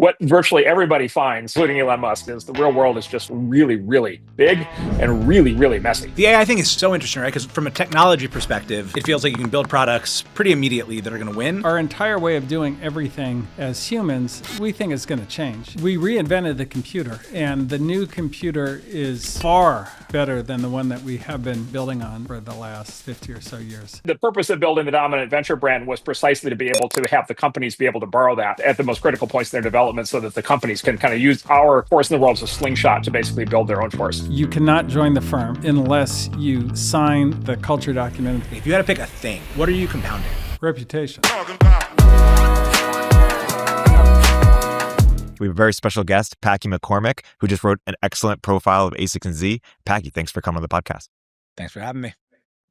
what virtually everybody finds, including Elon Musk, is the real world is just really, really big and really, really messy. The AI thing is so interesting, right? Because from a technology perspective, it feels like you can build products pretty immediately that are going to win. Our entire way of doing everything as humans, we think is going to change. We reinvented the computer, and the new computer is far better than the one that we have been building on for the last 50 or so years. The purpose of building the dominant venture brand was precisely to be able to have the companies be able to borrow that at the most critical points in their development so that the companies can kind of use our force in the world as a slingshot to basically build their own force. You cannot join the firm unless you sign the culture document. If you had to pick a thing, what are you compounding? Reputation. We have a very special guest, Packy McCormick, who just wrote an excellent profile of ASICS and Z. Packy, thanks for coming on the podcast. Thanks for having me.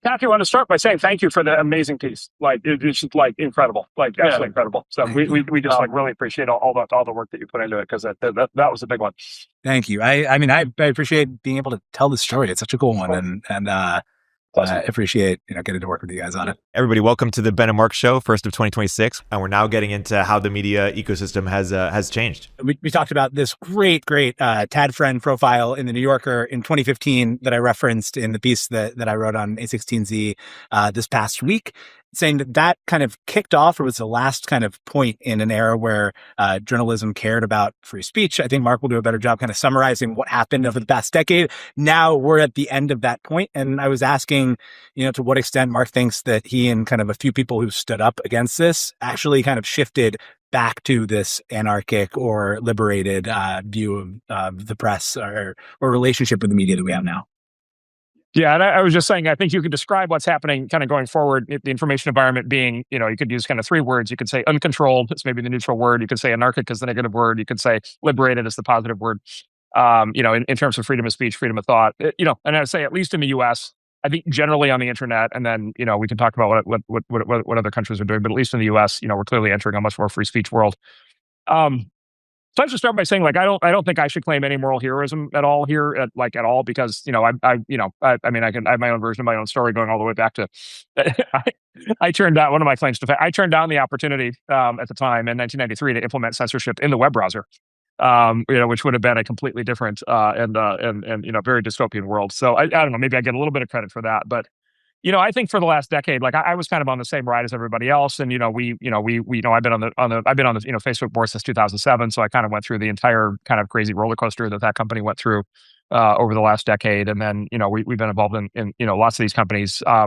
Packy, I want to start by saying thank you for the amazing piece. It's just incredible, absolutely incredible. So we just really appreciate all the work that you put into it, because that was a big one. Thank you. I mean, I appreciate being able to tell this story. It's such a cool one, and I appreciate getting to work with you guys on it. Everybody, welcome to the Ben and Marc Show, first of 2026, and we're now getting into how the media ecosystem has changed. We talked about this great Tad Friend profile in the New Yorker in 2015 that I referenced in the piece that I wrote on A16Z this past week, saying that kind of kicked off, or was the last kind of point in an era where journalism cared about free speech. I think Marc will do a better job kind of summarizing what happened over the past decade. Now we're at the end of that point, and I was asking, to what extent Marc thinks that he and kind of a few people who stood up against this actually kind of shifted back to this anarchic or liberated view of the press or relationship with the media that we have now. Yeah, and I was just saying, I think you could describe what's happening kind of going forward, the information environment being, you could use kind of three words. You could say uncontrolled, it's maybe the neutral word. You could say anarchic as the negative word. You could say liberated as the positive word, in terms of freedom of speech, freedom of thought, and I would say at least in the US, I think generally on the internet, and then, we can talk about what other countries are doing, but at least in the US, we're clearly entering a much more free speech world. So I should start by saying, I don't think I should claim any moral heroism at all here, at all, because I can I have my own version of my own story going all the way back to I turned down one of my claims to I turned down the opportunity at the time in 1993 to implement censorship in the web browser, which would have been a completely different and very dystopian world. So I don't know, maybe I get a little bit of credit for that, but. I think for the last decade, I was kind of on the same ride as everybody else, and I've been on the Facebook board since 2007, so I kind of went through the entire kind of crazy roller coaster that company went through over the last decade, and then we've been involved in lots of these companies. I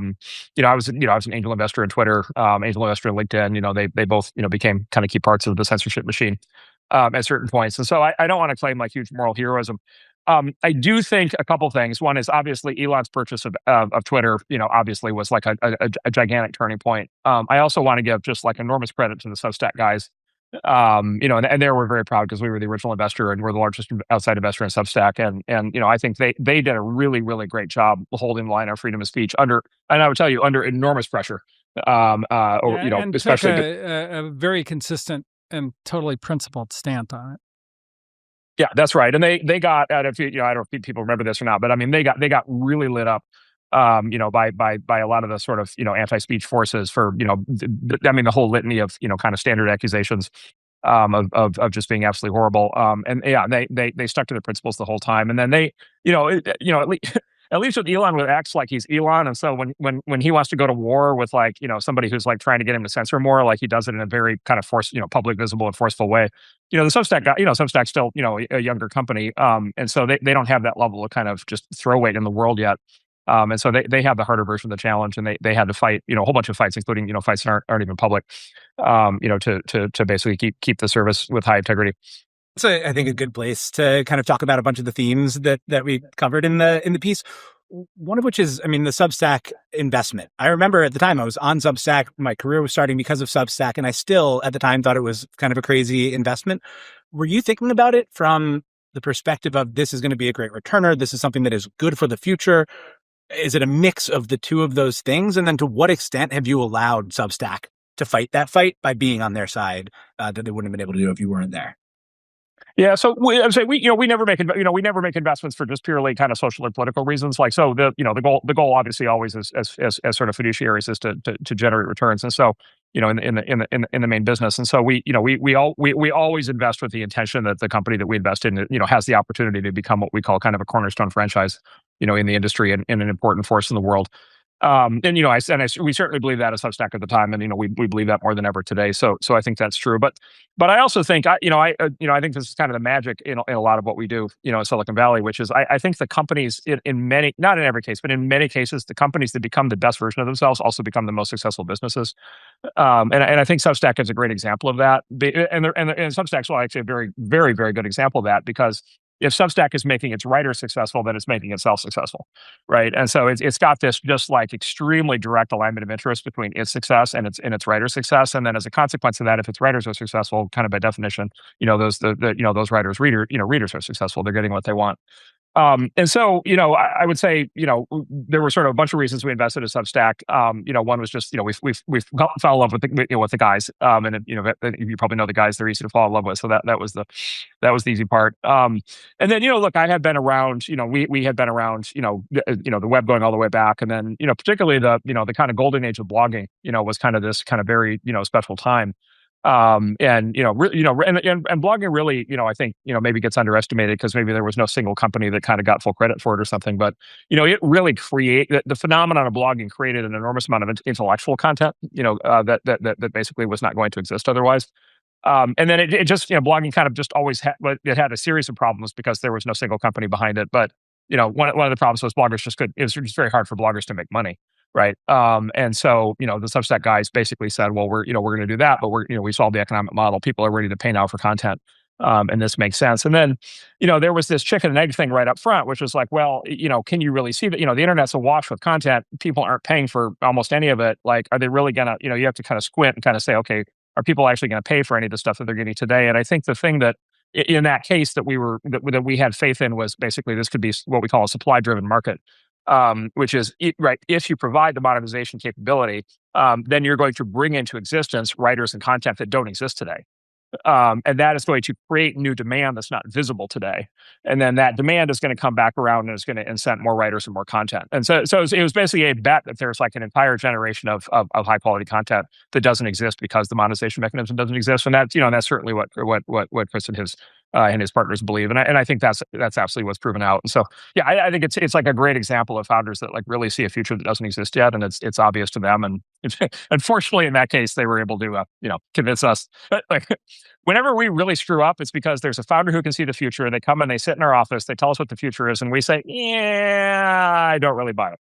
was an angel investor in Twitter, angel investor in LinkedIn. They both became kind of key parts of the censorship machine at certain points, and so I don't want to claim huge moral heroism. I do think a couple things. One is obviously Elon's purchase of Twitter, obviously was a gigantic turning point. I also want to give just enormous credit to the Substack guys. And there we're very proud because we were the original investor and we're the largest outside investor in Substack. And I think they did a really, really great job holding the line on freedom of speech and I would tell you, under enormous pressure. And especially took a very consistent and totally principled stand on it. Yeah, that's right. And they got, I don't know if people remember this or not, but I mean, they got really lit up, by a lot of the sort of, anti-speech forces for, the whole litany of, kind of standard accusations of just being absolutely horrible. And yeah, they stuck to their principles the whole time. And then they, at least with Elon, it acts like he's Elon. And so when he wants to go to war with somebody who's trying to get him to censor more, he does it in a very kind of public, visible and forceful way. The Substack guy, Substack's still, a younger company. And so they don't have that level of kind of just throw weight in the world yet. And so they have the harder version of the challenge, and they had to fight, a whole bunch of fights, including, fights that aren't even public, to basically keep the service with high integrity. It's I think a good place to kind of talk about a bunch of the themes that we covered in the piece. One of which is, the Substack investment. I remember at the time I was on Substack, my career was starting because of Substack, and I still at the time thought it was kind of a crazy investment. Were you thinking about it from the perspective of this is going to be a great returner, this is something that is good for the future? Is it a mix of the two of those things? And then to what extent have you allowed Substack to fight that fight by being on their side that they wouldn't have been able to do if you weren't there? Yeah, so I would say we never make we never make investments for just purely kind of social or political reasons. Like, so the goal obviously always is as sort of fiduciaries is to generate returns, and so in the main business, and so we always invest with the intention that the company that we invest in has the opportunity to become what we call kind of a cornerstone franchise in the industry and an important force in the world. We certainly believe that at Substack at the time, and we believe that more than ever today. So I think that's true. But I also think I think this is kind of the magic in a lot of what we do in Silicon Valley, which is I think the companies in many, not in every case, but in many cases, the companies that become the best version of themselves also become the most successful businesses. And I think Substack is a great example of that. And Substack's actually a very, very, very good example of that, because if Substack is making its writers successful, then it's making itself successful, right? And so it's got this just like extremely direct alignment of interest between its success and its writer success. And then as a consequence of that, if its writers are successful, kind of by definition, those writers readers are successful. They're getting what they want. And so, I would say, there were sort of a bunch of reasons we invested in Substack. One was just, we fell in love with the guys. And you probably know the guys; they're easy to fall in love with. So that was the easy part. And then, look, I had been around, we had been around, the web going all the way back. And then, particularly the kind of golden age of blogging, was kind of this kind of very, special time. And blogging really, I think, maybe gets underestimated because maybe there was no single company that kind of got full credit for it or something. But, it really the phenomenon of blogging created an enormous amount of intellectual content, that basically was not going to exist otherwise. And then it just, blogging kind of just always it had a series of problems because there was no single company behind it. But, one of the problems was it was just very hard for bloggers to make money. Right. And so, the Substack guys basically said, well, we're going to do that, but we solved the economic model. People are ready to pay now for content. And this makes sense. And then, there was this chicken and egg thing right up front, which was like, well, can you really see that, the internet's awash with content. People aren't paying for almost any of it. Like, are they really going to, you have to kind of squint and kind of say, okay, are people actually going to pay for any of the stuff that they're getting today? And I think the thing that in that case that we had faith in was basically this could be what we call a supply driven market. Which is, right, if you provide the monetization capability, then you're going to bring into existence writers and content that don't exist today. And that is going to create new demand that's not visible today. And then that demand is going to come back around and is going to incent more writers and more content. And so it was basically a bet that there's like an entire generation of high quality content that doesn't exist because the monetization mechanism doesn't exist. And that's, that's certainly what Chris and his partners believe. And I think that's absolutely what's proven out. And so, yeah, I think it's like a great example of founders that like really see a future that doesn't exist yet. And it's obvious to them. And unfortunately, in that case, they were able to, convince us. But like, whenever we really screw up, it's because there's a founder who can see the future. They come and they sit in our office, they tell us what the future is. And we say, yeah, I don't really buy it.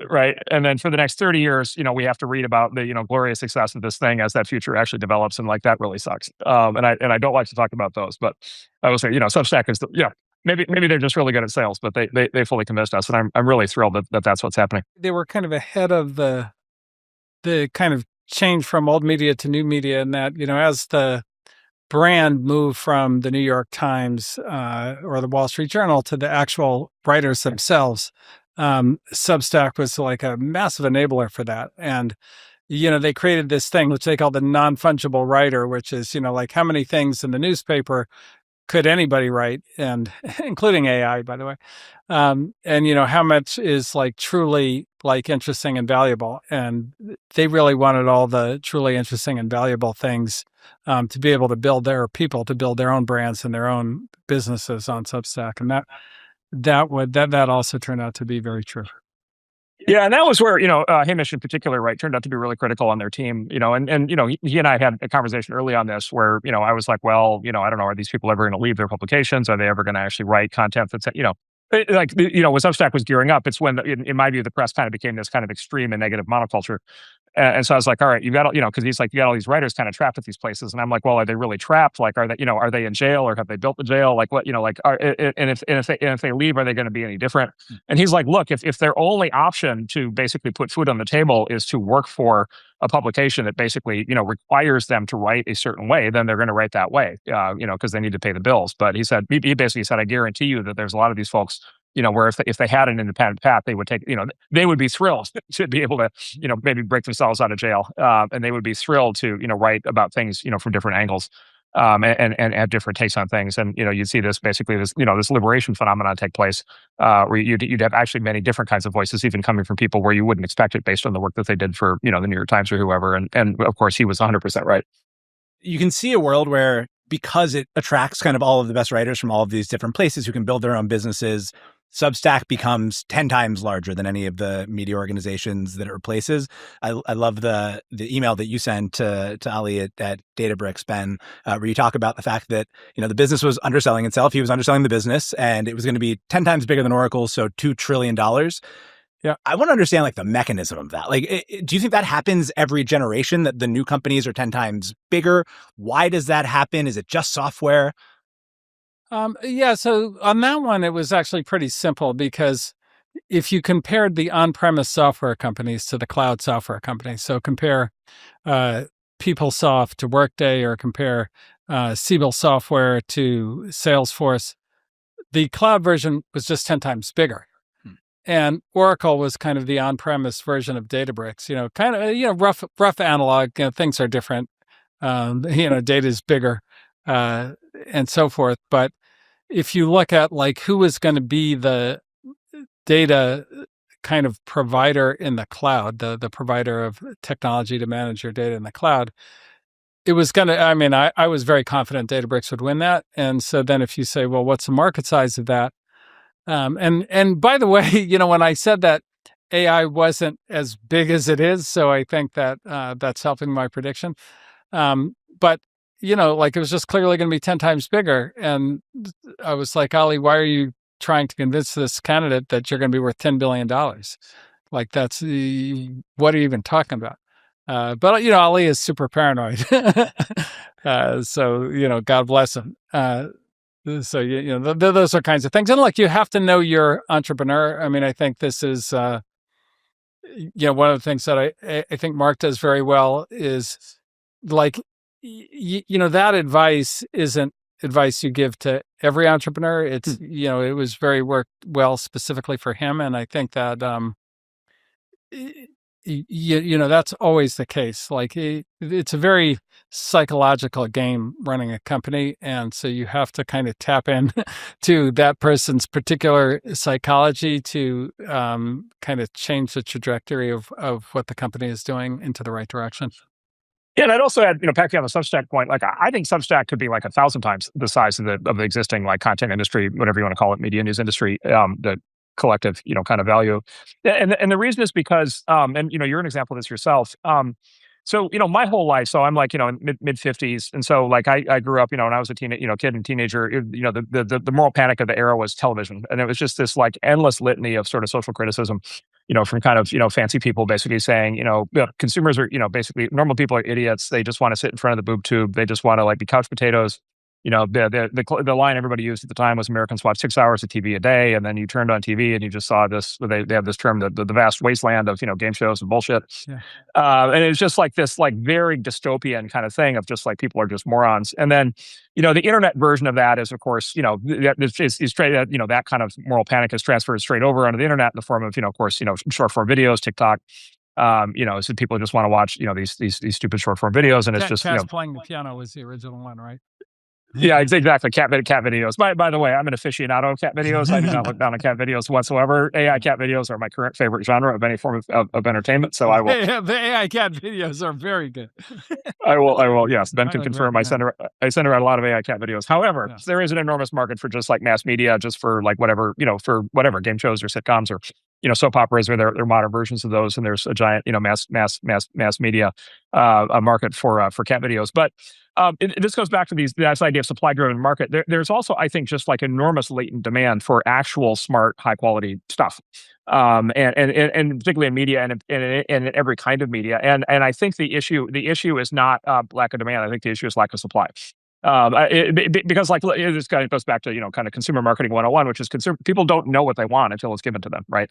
Right. And then for the next 30 years, we have to read about the, glorious success of this thing as that future actually develops. And like, that really sucks. And I don't like to talk about those, but I will say, Substack is, maybe they're just really good at sales, but they fully convinced us. And I'm really thrilled that that's what's happening. They were kind of ahead of the kind of change from old media to new media, and that, as the brand moved from the New York Times or the Wall Street Journal to the actual writers themselves, Substack was like a massive enabler for that. And, they created this thing, which they call the non-fungible writer, which is, like how many things in the newspaper could anybody write, and including AI, by the way. And, how much is like truly like interesting and valuable. And they really wanted all the truly interesting and valuable things to be able to build their people, to build their own brands and their own businesses on Substack. And that also turned out to be very true. Yeah, and that was where, Hamish in particular, right, turned out to be really critical on their team, and he and I had a conversation early on this where, I was like, well, I don't know, are these people ever going to leave their publications? Are they ever going to actually write content that's, when Substack was gearing up, it's when, in my view, the press kind of became this kind of extreme and negative monoculture. And so I was like, all right, you got, because he's like, you got all these writers kind of trapped at these places. And I'm like, well, are they really trapped? Like, are they in jail, or have they built the jail? Like what, if they leave, are they going to be any different? And he's like, look, if their only option to basically put food on the table is to work for a publication that basically, requires them to write a certain way, then they're going to write that way, because they need to pay the bills. But he basically said, I guarantee you that there's a lot of these folks, where if they had an independent path, they would take, they would be thrilled to be able to, maybe break themselves out of jail. And they would be thrilled to, write about things, from different angles. and have different takes on things. And, you'd see this basically this liberation phenomenon take place, where you'd have actually many different kinds of voices even coming from people where you wouldn't expect it based on the work that they did for, the New York Times or whoever. And of course, he was 100% right. You can see a world where, because it attracts kind of all of the best writers from all of these different places who can build their own businesses, Substack becomes 10 times larger than any of the media organizations that it replaces. I love the email that you sent to Ali at Databricks, Ben, where you talk about the fact that, the business was underselling itself. He was underselling the business, and it was going to be 10 times bigger than Oracle, so $2 trillion. Yeah, I want to understand like the mechanism of that. Like, do you think that happens every generation, that the new companies are 10 times bigger? Why does that happen? Is it just software? So on that one, it was actually pretty simple, because if you compared the on-premise software companies to the cloud software companies, so compare PeopleSoft to Workday, or compare Siebel Software to Salesforce, the cloud version was just 10 times bigger. And Oracle was kind of the on-premise version of Databricks, rough analog, things are different. Data is bigger, and so forth. But if you look at like who is going to be the data kind of provider in the cloud, the provider of technology to manage your data in the cloud, it was going to, I was very confident Databricks would win that. And so then if you say, well, what's the market size of that? And by the way, when I said that, AI wasn't as big as it is. So I think that that's helping my prediction. But it was just clearly going to be 10 times bigger. And I was like, Ali, why are you trying to convince this candidate that you're going to be worth $10 billion? Like, that's, what are you even talking about? But Ali is super paranoid. So, God bless him. So, those are kinds of things. And look, you have to know your entrepreneur. I think this is, one of the things that I think Marc does very well is like, that advice isn't advice you give to every entrepreneur. It's, it was very worked well specifically for him. And I think that, that's always the case. Like, it's a very psychological game running a company. And so you have to kind of tap in to that person's particular psychology to kind of change the trajectory of what the company is doing into the right direction. Yeah, and I'd also add, Packy, on the Substack point, like I think Substack could be like 1,000 times the size of the existing like content industry, whatever you want to call it, media news industry, the collective, kind of value. And the reason is because, and you're an example of this yourself. So, my whole life, so I'm like, in mid 50s. And so like I grew up, when I was a kid and teenager, the moral panic of the era was television. And it was just this like endless litany of sort of social criticism, from kind of, fancy people basically saying, consumers are, basically normal people are idiots. They just want to sit in front of the boob tube. They just want to like be couch potatoes. The line everybody used at the time was Americans watch 6 hours of TV a day, and then you turned on TV and you just saw this. They have this term, the vast wasteland of game shows and bullshit. Yeah. And it's just like this like very dystopian kind of thing of just like people are just morons. And then the internet version of that is of course is straight that kind of moral panic is transferred straight over onto the internet in the form of of course short form videos, TikTok. So people just want to watch these stupid short form videos, and it's just playing the piano was the original one, right? Yeah, exactly. Cat videos. By the way, I'm an aficionado of cat videos. I do not look down on cat videos whatsoever. AI cat videos are my current favorite genre of any form of entertainment. So I will. The AI cat videos are very good. I will. Yes, Ben can confirm. I send around a lot of AI cat videos. However, there is an enormous market for just like mass media, just for like whatever game shows or sitcoms or soap operas or their modern versions of those. And there's a giant mass media market for cat videos, but. This goes back to this idea of supply-driven market. There's also, I think, just like enormous latent demand for actual smart, high-quality stuff, and particularly in media and in every kind of media. And I think the issue is not lack of demand. I think the issue is lack of supply. Because like this kind of goes back to kind of consumer marketing 101, which is people don't know what they want until it's given to them, right?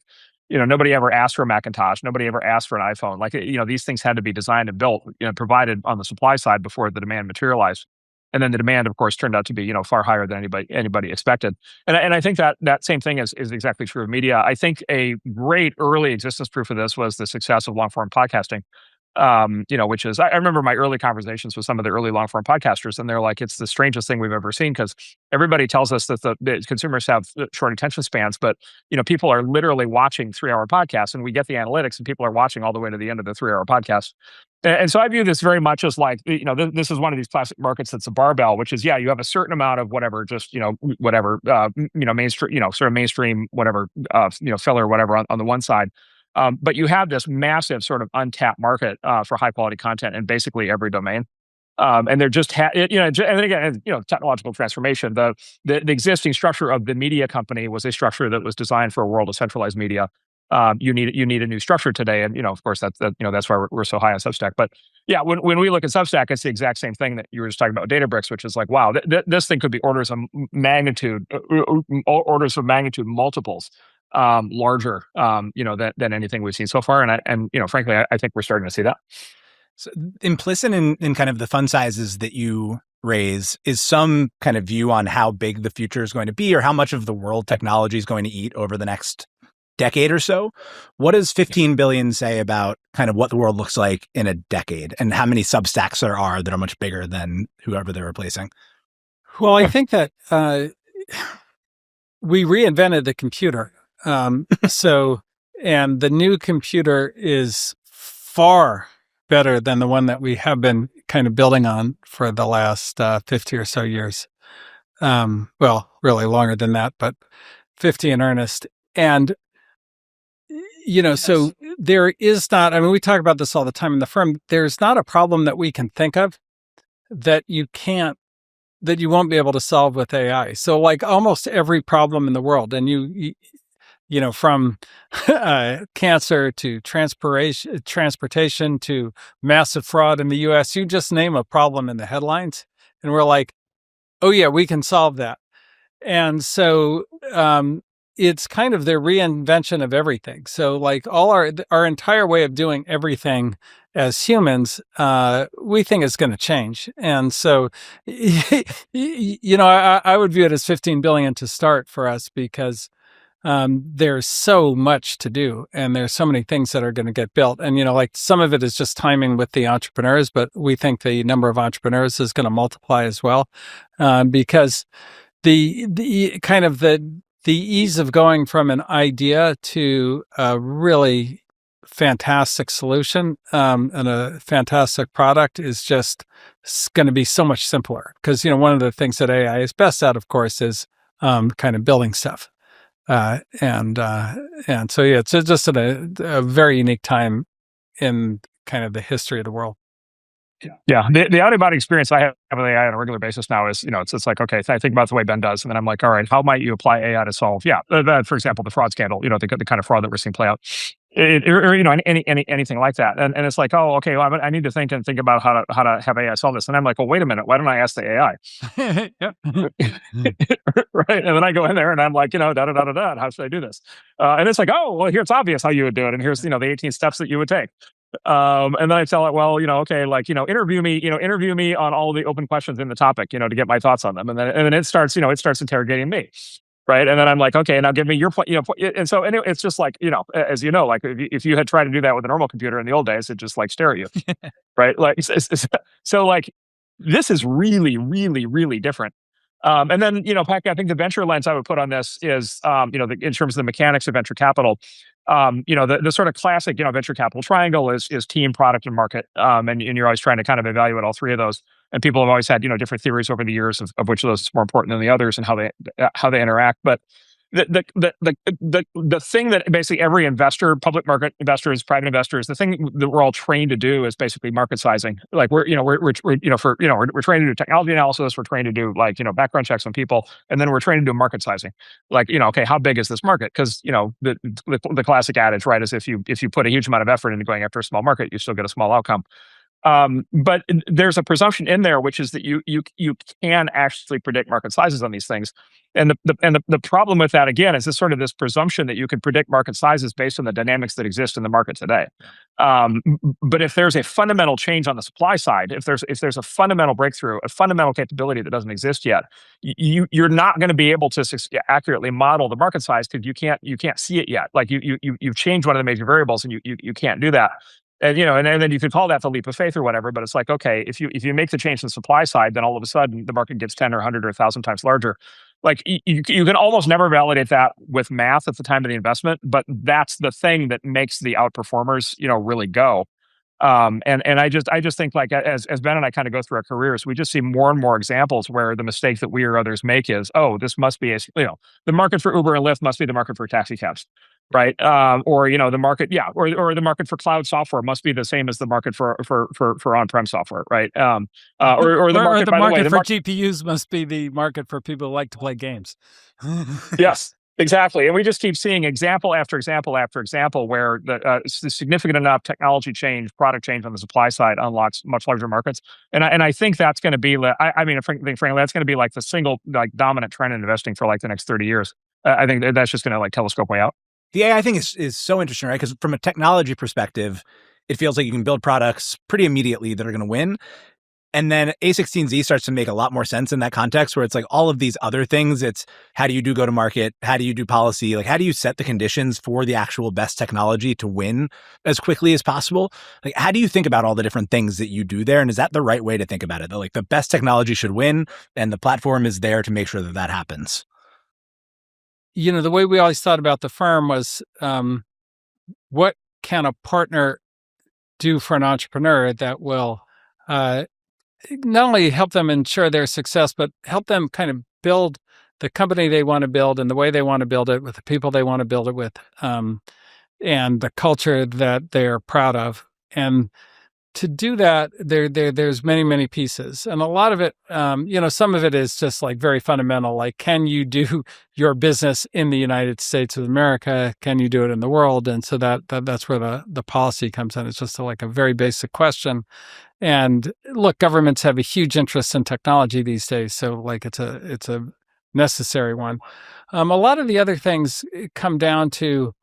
Nobody ever asked for a Macintosh. Nobody ever asked for an iPhone. Like these things had to be designed and built, provided on the supply side before the demand materialized. And then the demand, of course, turned out to be far higher than anybody expected. And I think that same thing is exactly true of media. I think a great early existence proof of this was the success of long form podcasting. which is, I remember my early conversations with some of the early long form podcasters, and they're like, it's the strangest thing we've ever seen, because everybody tells us that the consumers have short attention spans, but people are literally watching 3-hour podcasts, and we get the analytics, and people are watching all the way to the end of the 3-hour podcast. And so I view this very much as like, this is one of these classic markets that's a barbell, which is, you have a certain amount of whatever, just, whatever, mainstream, sort of mainstream, whatever, filler, whatever on the one side. But you have this massive sort of untapped market for high quality content in basically every domain. And they're just, and then again, technological transformation. The existing structure of the media company was a structure that was designed for a world of centralized media. You need a new structure today, and of course that's why we're so high on Substack. But yeah, when we look at Substack, it's the exact same thing that you were just talking about Databricks, which is like, wow, this thing could be orders of magnitude multiples larger, than anything we've seen so far. And frankly, I think we're starting to see that. So implicit in kind of the fund sizes that you raise is some kind of view on how big the future is going to be, or how much of the world technology is going to eat over the next decade or so. What does 15 billion say about kind of what the world looks like in a decade, and how many Substacks there are that are much bigger than whoever they're replacing? Well, I think that we reinvented the computer. And the new computer is far better than the one that we have been kind of building on for the last 50 or so years. Well, really longer than that, but 50 in earnest. And, so there is not, we talk about this all the time in the firm, there's not a problem that we can think of that you won't be able to solve with AI. So like almost every problem in the world, and from cancer to transportation to massive fraud in the U.S., you just name a problem in the headlines, and we're like, oh yeah, we can solve that. And so it's kind of the reinvention of everything. So like all our entire way of doing everything as humans, we think is going to change. And so, I would view it as 15 billion to start for us, because there's so much to do, and there's so many things that are going to get built. And, like some of it is just timing with the entrepreneurs, but we think the number of entrepreneurs is going to multiply as well, because the kind of the ease of going from an idea to a really fantastic solution and a fantastic product is just going to be so much simpler. Because, one of the things that AI is best at, of course, is kind of building stuff. And so, yeah, it's just a very unique time in kind of the history of the world. Yeah. The out-of-body experience I have with AI on a regular basis now is, it's like, okay, I think about the way Ben does, and then I'm like, all right, how might you apply AI to solve, for example, the fraud scandal, the kind of fraud that we're seeing play out, anything like that. And it's like, oh, okay, well, I need to think about how to have AI solve this. And I'm like, well, wait a minute, why don't I ask the AI? Right. And then I go in there and I'm like, how should I do this? And it's like, oh, well, here it's obvious how you would do it. And here's, the 18 steps that you would take. And then I tell it, well, okay, like, interview me on all the open questions in the topic, to get my thoughts on them. And then it starts interrogating me. Right. And then I'm like, okay, now give me your point, and so anyway, it's just like, as like if you had tried to do that with a normal computer in the old days, it'd just like stare at you. Right. Like, so like, this is really, really, really different. And then, Packy, I think the venture lens I would put on this is, in terms of the mechanics of venture capital, the sort of classic, venture capital triangle is team, product, and market. And you're always trying to kind of evaluate all three of those. And people have always had, different theories over the years of which of those is more important than the others and how they interact. But the thing that basically every investor, public market investors, private investors, the thing that we're all trained to do is basically market sizing. Like we're trained to do technology analysis, we're trained to do background checks on people, and then we're trained to do market sizing. Like, okay, how big is this market? Because the classic adage, right, is if you put a huge amount of effort into going after a small market, you still get a small outcome. But there's a presumption in there, which is that you can actually predict market sizes on these things. And the problem with that, again, is this presumption that you can predict market sizes based on the dynamics that exist in the market today. But if there's a fundamental change on the supply side, if there's a fundamental breakthrough, a fundamental capability that doesn't exist yet, you're not going to be able to accurately model the market size because you can't see it yet. Like you've changed one of the major variables, and you can't do that. And and then you could call that the leap of faith or whatever, but it's like, okay, if you make the change in the supply side, then all of a sudden the market gets 10 or 100 or 1,000 times larger. Like you can almost never validate that with math at the time of the investment, but that's the thing that makes the outperformers, really go. And I just think, like, as Ben and I kind of go through our careers, we just see more and more examples where the mistake that we or others make is, oh, this must be the market for Uber and Lyft must be the market for taxi cabs, right? Or the market, or the market for cloud software must be the same as the market for on-prem software, right? Or the market, by the way, for GPUs must be the market for people who like to play games. Yes. Exactly. And we just keep seeing example after example after example where the significant enough technology change, product change on the supply side unlocks much larger markets. And I think that's going to be, frankly, that's going to be like the single dominant trend in investing for like the next 30 years. I think that's just going to telescope way out. The AI thing is so interesting, right? Because from a technology perspective, it feels like you can build products pretty immediately that are going to win. And then A16Z starts to make a lot more sense in that context, where it's like all of these other things. It's how do you do go-to-market? How do you do policy? Like, how do you set the conditions for the actual best technology to win as quickly as possible? Like, how do you think about all the different things that you do there? And is that the right way to think about it? That like the best technology should win and the platform is there to make sure that that happens? The way we always thought about the firm was, what can a partner do for an entrepreneur that will not only help them ensure their success, but help them kind of build the company they want to build and the way they want to build it with the people they want to build it with, and the culture that they're proud of. And to do that, there's many, many pieces. And a lot of it, some of it is just like very fundamental, like, can you do your business in the United States of America? Can you do it in the world? And so that's where the policy comes in. It's just like a very basic question. And look, governments have a huge interest in technology these days. So like it's a necessary one. A lot of the other things come down to,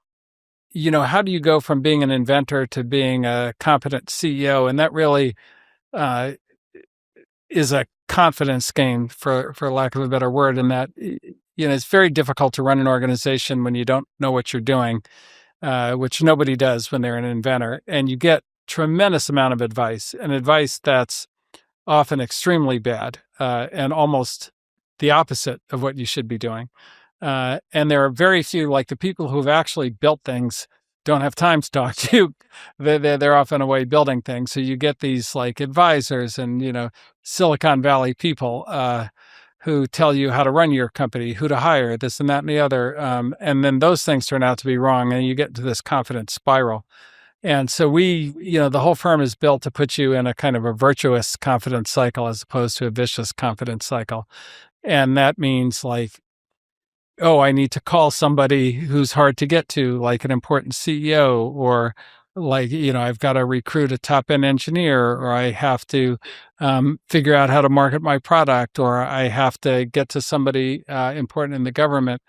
how do you go from being an inventor to being a competent CEO? And that really is a confidence game, for lack of a better word, in that, it's very difficult to run an organization when you don't know what you're doing, which nobody does when they're an inventor. And you get tremendous amount of advice, and advice that's often extremely bad and almost the opposite of what you should be doing. And there are very few, like the people who've actually built things don't have time to talk to you. They're often away building things. So you get these like advisors and, Silicon Valley people who tell you how to run your company, who to hire, this and that and the other. And then those things turn out to be wrong, and you get into this confidence spiral. And so the whole firm is built to put you in a kind of a virtuous confidence cycle as opposed to a vicious confidence cycle. And that means like, oh, I need to call somebody who's hard to get to, like an important CEO, or like, I've got to recruit a top-end engineer, or I have to figure out how to market my product, or I have to get to somebody important in the government.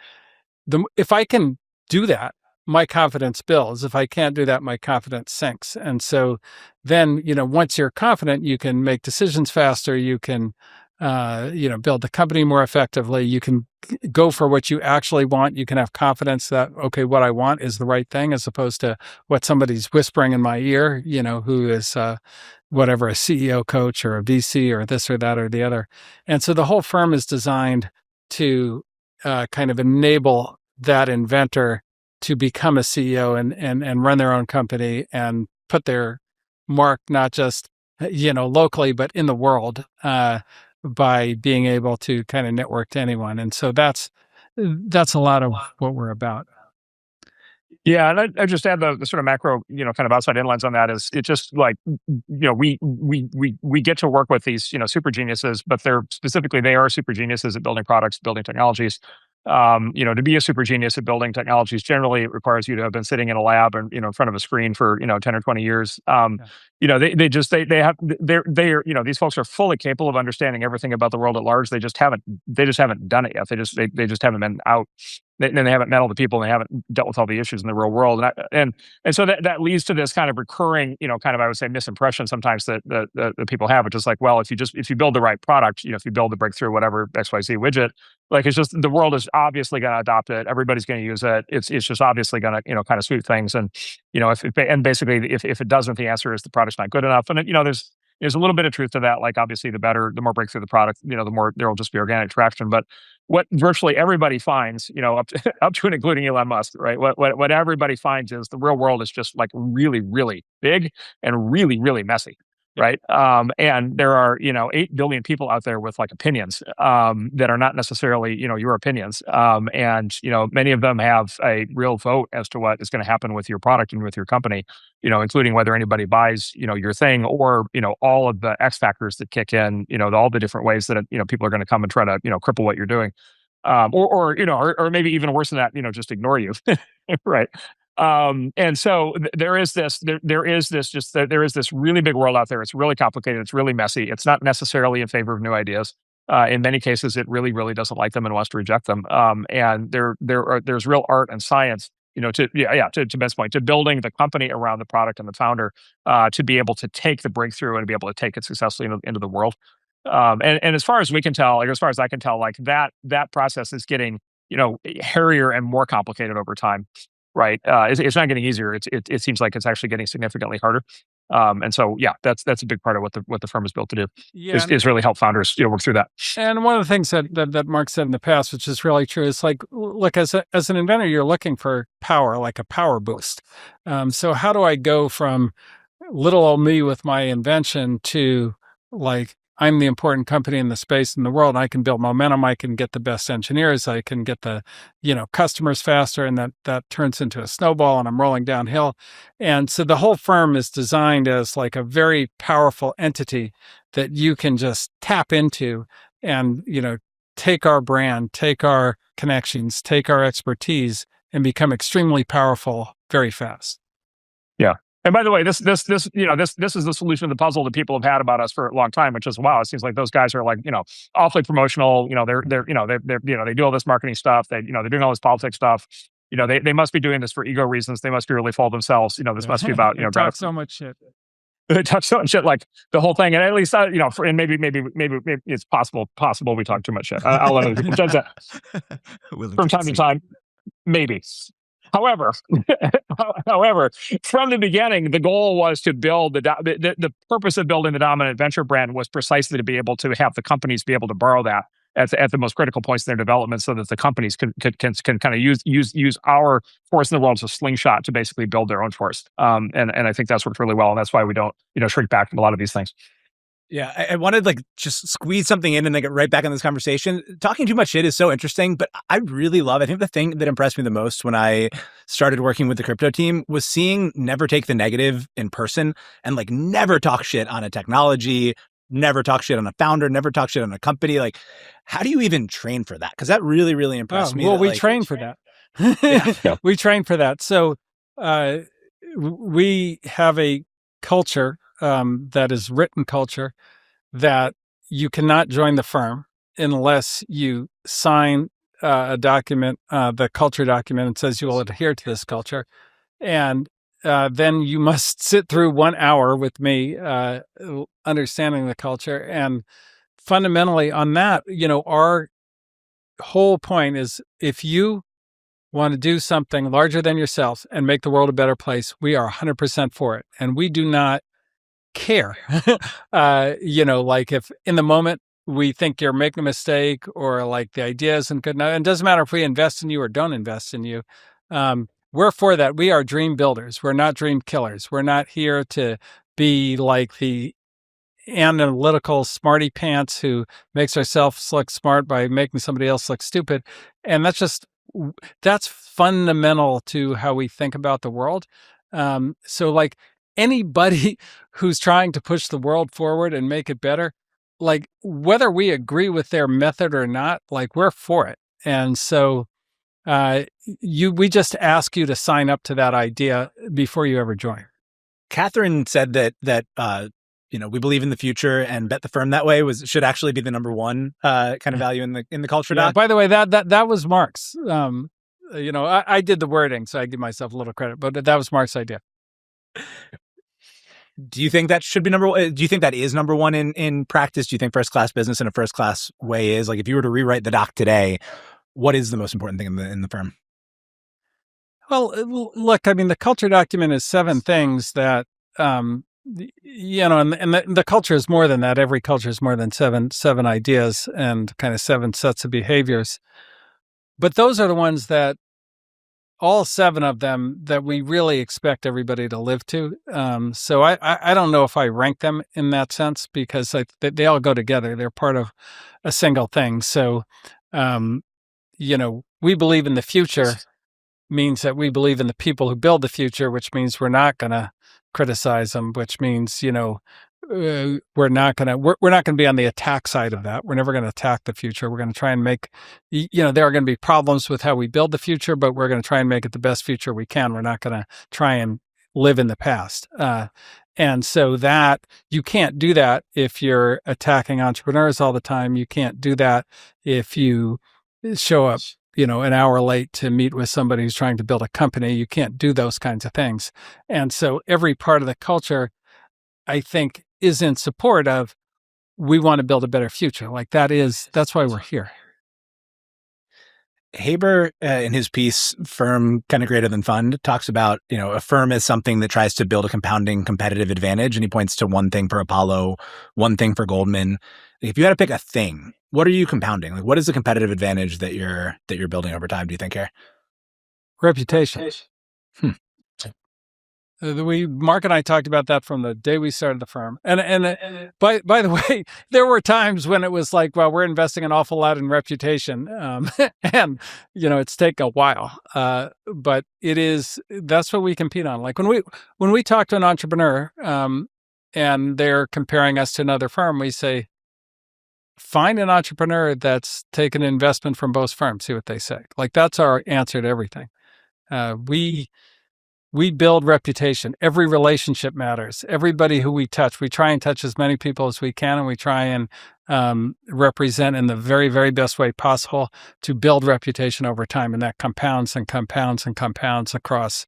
If I can do that, my confidence builds. If I can't do that, my confidence sinks. And so then, once you're confident, you can make decisions faster. You can, build the company more effectively. You can go for what you actually want. You can have confidence that, okay, what I want is the right thing, as opposed to what somebody's whispering in my ear, who is whatever, a CEO coach or a VC or this or that or the other. And so the whole firm is designed to kind of enable that inventor to become a CEO and run their own company and put their mark, not just, locally, but in the world, by being able to kind of network to anyone. And so that's a lot of what we're about. Yeah, and I just add the sort of macro, kind of outside in lens on that is it's just like, we get to work with these, super geniuses, but they are super geniuses at building products, building technologies. To be a super genius at building technologies, generally it requires you to have been sitting in a lab and, in front of a screen for, 10 or 20 years. These folks are fully capable of understanding everything about the world at large. They just haven't done it yet. They just haven't been out, then they haven't met all the people and they haven't dealt with all the issues in the real world. And so that leads to this kind of recurring, kind of, I would say, misimpression sometimes that people have, which is like, well, if you build the right product, if you build the breakthrough, whatever XYZ widget, like it's just the world is obviously going to adopt it. Everybody's going to use it. It's just obviously going to, kind of sweep things. And, and basically if it doesn't, the answer is the product's not good enough. And, there's a little bit of truth to that. Like obviously the more breakthrough the product, the more there will just be organic traction. But what virtually everybody finds, up to and including Elon Musk, right? What everybody finds is the real world is just like really, really big and really, really messy. Right. And there are, 8 billion people out there with like opinions that are not necessarily, your opinions. And, many of them have a real vote as to what is going to happen with your product and with your company, including whether anybody buys, your thing or, all of the X factors that kick in, all the different ways that, people are going to come and try to, cripple what you're doing. Or maybe even worse than that, just ignore you. Right. And so there is this really big world out there. It's really complicated. It's really messy. It's not necessarily in favor of new ideas. In many cases, it really, really doesn't like them and wants to reject them. And there's real art and science, to Ben's point, to building the company around the product and the founder, to be able to take the breakthrough and be able to take it successfully into the world. And as far as we can tell, as far as I can tell, like that process is getting, hairier and more complicated over time. Right. It's not getting easier. It seems like it's actually getting significantly harder. And so, that's a big part of what the firm is built to do is really help founders, work through that. And one of the things that Marc said in the past, which is really true, is like, look, as an inventor, you're looking for power, like a power boost. So how do I go from little old me with my invention to like, I'm the important company in the space in the world. I can build momentum. I can get the best engineers. I can get the, customers faster. And that turns into a snowball and I'm rolling downhill. And so the whole firm is designed as like a very powerful entity that you can just tap into and, take our brand, take our connections, take our expertise and become extremely powerful very fast. Yeah. And by the way, this is the solution to the puzzle that people have had about us for a long time, which is, wow, it seems like those guys are like, awfully promotional. They do all this marketing stuff. They're doing all this politics stuff. They must be doing this for ego reasons. They must be really full of themselves. This must be about, talk so much shit. They talk so much shit, like the whole thing. And at least, and maybe it's possible we talk too much shit. I'll let other people judge that from time to time. Maybe. However, from the beginning, the goal was to build the purpose of building the dominant venture brand was precisely to be able to have the companies be able to borrow that at the most critical points in their development, so that the companies can kind of use our force in the world as a slingshot to basically build their own force. And I think that's worked really well, and that's why we don't shrink back from a lot of these things. Yeah, I wanted like just squeeze something in and then get right back in this conversation. Talking too much shit is so interesting, but I really love, I think the thing that impressed me the most when I started working with the crypto team was seeing never take the negative in person and like never talk shit on a technology, never talk shit on a founder, never talk shit on a company. Like, how do you even train for that? Because that really, really impressed me. Well, we train for that. Yeah. We train for that. So we have a culture that is written culture that you cannot join the firm unless you sign a document, the culture document, that says you will adhere to this culture. And then you must sit through 1 hour with me, understanding the culture. And fundamentally on that, our whole point is if you want to do something larger than yourself and make the world a better place, we are 100% for it. And we do not care. Like if in the moment we think you're making a mistake or like the idea isn't good enough, and it doesn't matter if we invest in you or don't invest in you, we're for that. We are dream builders. We're not dream killers. We're not here to be like the analytical smarty pants who makes ourselves look smart by making somebody else look stupid. And that's fundamental to how we think about the world. So like anybody who's trying to push the world forward and make it better, like whether we agree with their method or not, like we're for it. And so we just ask you to sign up to that idea before you ever join. Catherine said that we believe in the future and bet the firm that way should actually be the number one kind of value in the culture doc. By the way, that was Marc's. I did the wording, so I give myself a little credit, but that was Marc's idea. Do you think that should be number one? Do you think that is number one in practice? Do you think first class business in a first class way is, like, if you were to rewrite the doc today, what is the most important thing in the firm? Well, look, I mean, the culture document is 7 things that, and the culture is more than that. Every culture is more than seven ideas and kind of 7 sets of behaviors. But those are the ones that, all 7 of them, that we really expect everybody to live to. So I don't know if I rank them in that sense, because they all go together. They're part of a single thing. So, we believe in the future means that we believe in the people who build the future, which means we're not going to criticize them, which means, we're not going to be on the attack side of that. We're never going to attack the future. We're going to try and make, there are going to be problems with how we build the future, but we're going to try and make it the best future we can. We're not going to try and live in the past. And so that you can't do that if you're attacking entrepreneurs all the time. You can't do that if you show up, an hour late to meet with somebody who's trying to build a company. You can't do those kinds of things. And so every part of the culture, I think, is in support of, we want to build a better future. Like, that's why we're here. Haber, in his piece, Firm Kind of Greater Than Fund, talks about, a firm as something that tries to build a compounding competitive advantage. And he points to one thing for Apollo, one thing for Goldman. If you had to pick a thing, what are you compounding? Like, what is the competitive advantage that you're building over time, do you think, here? Reputation. Marc and I talked about that from the day we started the firm. And by the way, there were times when it was like, well, we're investing an awful lot in reputation. And, it's taken a while. But that's what we compete on. Like, when we talk to an entrepreneur, and they're comparing us to another firm, we say, find an entrepreneur that's taken an investment from both firms, see what they say. Like, that's our answer to everything. We build reputation. Every relationship matters. Everybody who we touch, we try and touch as many people as we can, and we try and represent in the very, very best way possible to build reputation over time. And that compounds and compounds and compounds across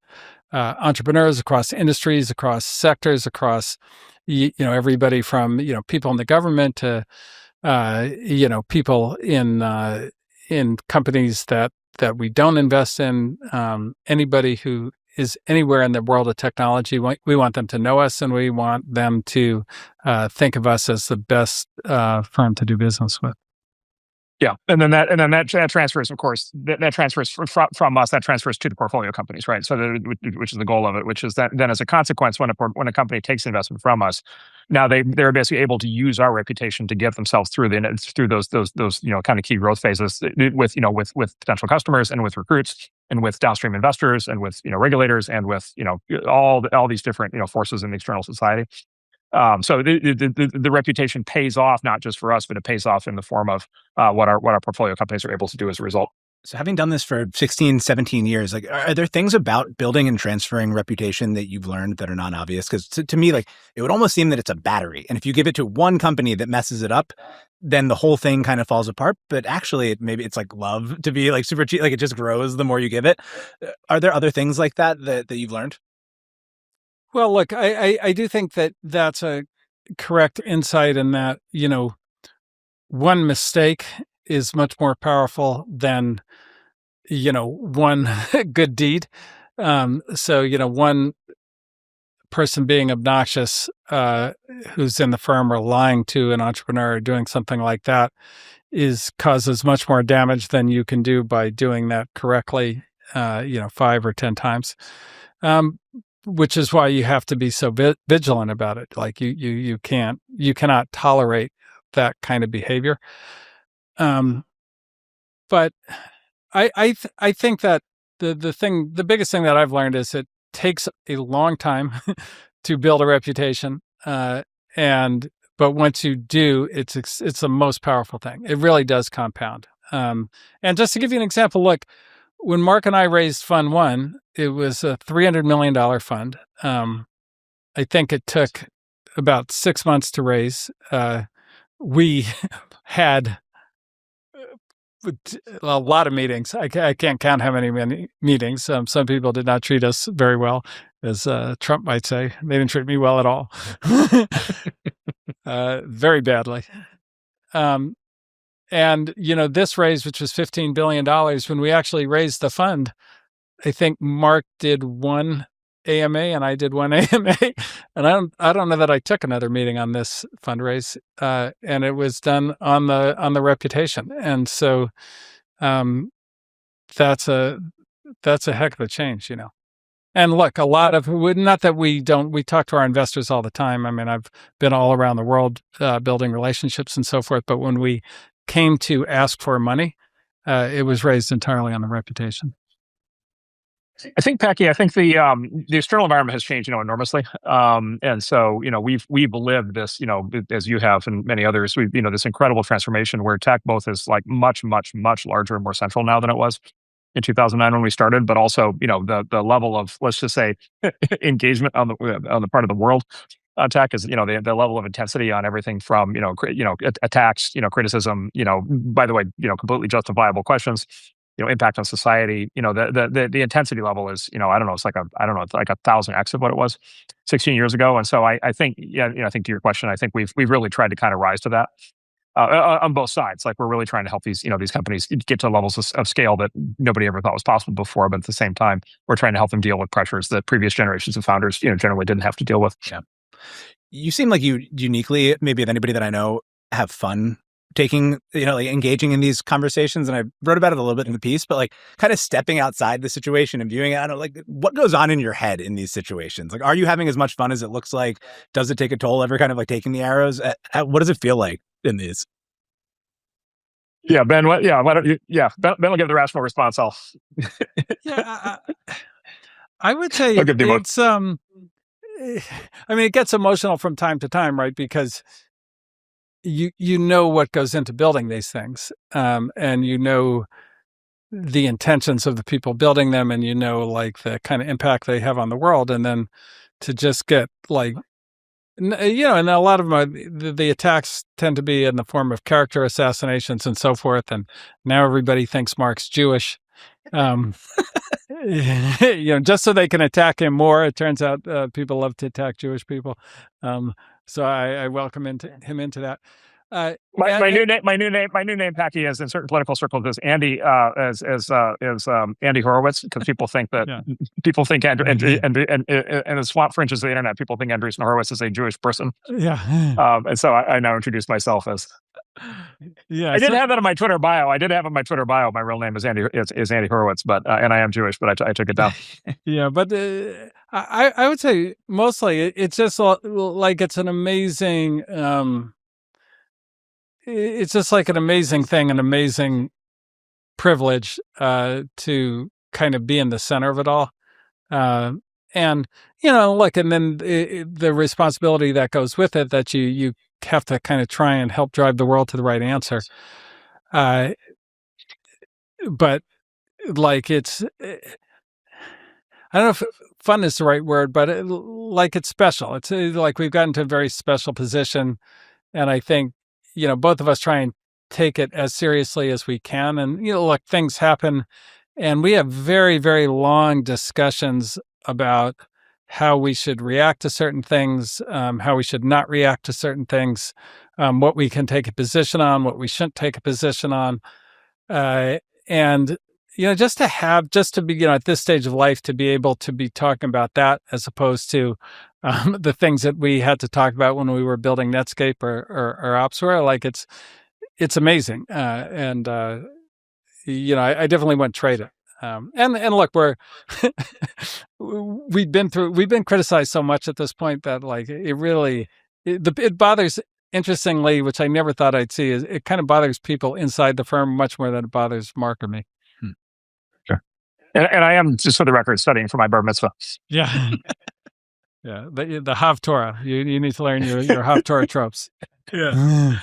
entrepreneurs, across industries, across sectors, across, everybody from, people in the government to, people in companies that we don't invest in, anybody who is anywhere in the world of technology. We want them to know us, and we want them to think of us as the best firm to do business with. Yeah, and then that transfers, of course, that transfers from us. That transfers to the portfolio companies, right? So which is the goal of it, which is that then, as a consequence, when a company takes investment from us, now they're basically able to use our reputation to get themselves through those kind of key growth phases with potential customers and with recruits and with downstream investors and with regulators and with all these different forces in the external society. So the reputation pays off not just for us, but it pays off in the form of what our portfolio companies are able to do as a result. So having done this for 16, 17 years, like, are there things about building and transferring reputation that you've learned that are not obvious? Because to me, like, it would almost seem that it's a battery. And if you give it to one company that messes it up, then the whole thing kind of falls apart. But actually, maybe it's like love to be like super cheap. Like, it just grows the more you give it. Are there other things like that you've learned? Well, look, I do think that that's a correct insight in that, one mistake is much more powerful than, one good deed. So, one person being obnoxious, who's in the firm or lying to an entrepreneur or doing something like that causes much more damage than you can do by doing that correctly, 5 or 10 times. Which is why you have to be so vigilant about it. Like, you cannot tolerate that kind of behavior. But I think that the biggest thing that I've learned is it takes a long time to build a reputation. But once you do, it's the most powerful thing. It really does compound. And just to give you an example, look, when Marc and I raised Fund 1, it was a $300 million fund. I think it took about 6 months to raise. We had a lot of meetings. I can't count how many meetings. Some people did not treat us very well, as Trump might say. They didn't treat me well at all. Very badly. And, this raise, which was $15 billion, when we actually raised the fund, I think Marc did one AMA and I did one AMA. And I don't know that I took another meeting on this fundraise. And it was done on the reputation. And so that's a heck of a change, And look, a lot of, not that we talk to our investors all the time. I mean, I've been all around the world building relationships and so forth. But when we came to ask for money, it was raised entirely on the reputation. I think, Packy, the external environment has changed, enormously. And so, we've lived this, as you have and many others, this incredible transformation where tech both is like much, much, much larger and more central now than it was in 2009 when we started, but also, the level of, let's just say, engagement on the part of the world tech is, the level of intensity on everything from, attacks, criticism, by the way, completely justifiable questions, impact on society, the intensity level is, I don't know, it's like 1,000x of what it was 16 years ago. And so I think, I think to your question, I think we've really tried to kind of rise to that. On both sides, like we're really trying to help these companies get to levels of scale that nobody ever thought was possible before. But at the same time, we're trying to help them deal with pressures that previous generations of founders, generally didn't have to deal with. Yeah. You seem like you uniquely, maybe of anybody that I know, have fun taking, engaging in these conversations. And I wrote about it a little bit in the piece, but like kind of stepping outside the situation and viewing it. I don't know, like what goes on in your head in these situations? Like, are you having as much fun as it looks like? Does it take a toll ever kind of like taking the arrows? What does it feel like in these? Yeah, Ben. Why don't you? Yeah, Ben will give the rational response. I would say it's. I mean, it gets emotional from time to time, right? Because you know what goes into building these things, and you know the intentions of the people building them, and like the kind of impact they have on the world, and then to just get like. And a lot of the attacks tend to be in the form of character assassinations and so forth. And now everybody thinks Marc's Jewish, just so they can attack him more. It turns out people love to attack Jewish people. So I welcome him into that. My new name, Packy, is in certain political circles is Andy Andy Horowitz, because people think that people think and the swamp fringes of the internet, people think Andreessen Horowitz is a Jewish person. Yeah, and so I now introduce myself as. Yeah, I didn't have that in my Twitter bio. My real name is Andy Horowitz, but and I am Jewish, but I took it down. Yeah, but I would say mostly it's just like it's an amazing. It's just like an amazing thing, an amazing privilege to kind of be in the center of it all. And, look, and then the responsibility that goes with it, that you have to kind of try and help drive the world to the right answer. But like it's, I don't know if fun is the right word, but it's special. It's like we've gotten to a very special position. And I think, both of us try and take it as seriously as we can. And, look, things happen and we have very, very long discussions about how we should react to certain things, how we should not react to certain things, what we can take a position on, what we shouldn't take a position on. And, just to be, at this stage of life, to be able to be talking about that as opposed to the things that we had to talk about when we were building Netscape or Opsware, like it's amazing. And I definitely wouldn't trade it. And look, we've been criticized so much at this point that like it bothers, interestingly, which I never thought I'd see, is it kind of bothers people inside the firm much more than it bothers Marc or me. Sure. And I am, just for the record, studying for my bar mitzvah. Yeah. Yeah. The Haftorah. You need to learn your Haftorah tropes. Yeah.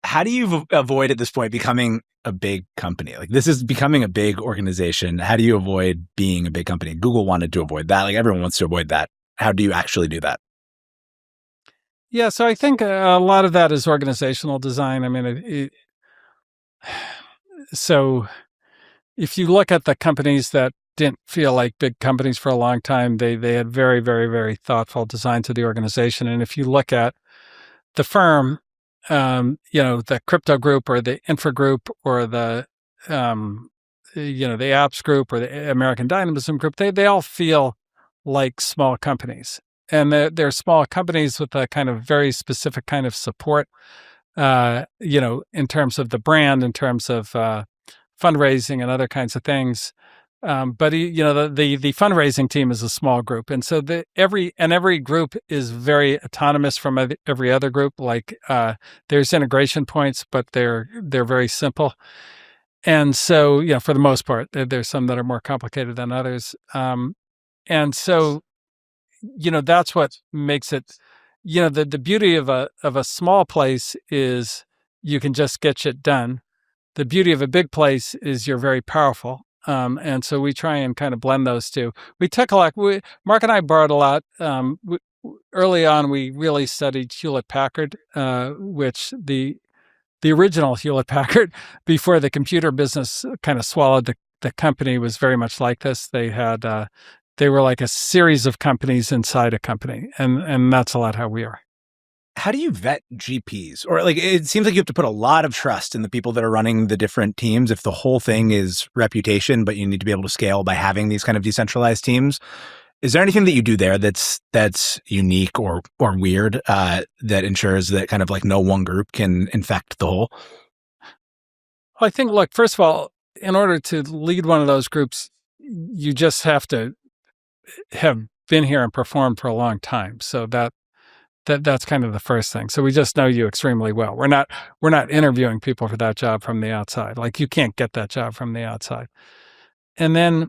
How do you avoid at this point becoming a big company? Like this is becoming a big organization. How do you avoid being a big company? Google wanted to avoid that. Like everyone wants to avoid that. How do you actually do that? Yeah. So I think a lot of that is organizational design. I mean, so if you look at the companies that didn't feel like big companies for a long time, they had very, very, very thoughtful designs of the organization. And if you look at the firm, the crypto group or the infra group or the apps group or the American Dynamism group, they all feel like small companies. And they're small companies with a kind of very specific kind of support, in terms of the brand, in terms of fundraising and other kinds of things. But the fundraising team is a small group, and so every group is very autonomous from every other group. Like there's integration points, but they're very simple. And so for the most part, there's some that are more complicated than others. And so that's what makes it. The beauty of a small place is you can just get shit done. The beauty of a big place is you're very powerful. And so we try and kind of blend those two. We took a lot. Marc and I borrowed a lot. Early on, we really studied Hewlett-Packard, which the original Hewlett-Packard, before the computer business kind of swallowed the company, was very much like this. They were like a series of companies inside a company, and that's a lot how we are. How do you vet GPs? Or it seems like you have to put a lot of trust in the people that are running the different teams. If the whole thing is reputation, but you need to be able to scale by having these kind of decentralized teams. Is there anything that you do there that's unique or weird that ensures that kind of like no one group can infect the whole? Well, I think, look, first of all, in order to lead one of those groups, you just have to have been here and performed for a long time. So that's kind of the first thing. So we just know you extremely well. We're not interviewing people for that job from the outside. Like you can't get that job from the outside. And then,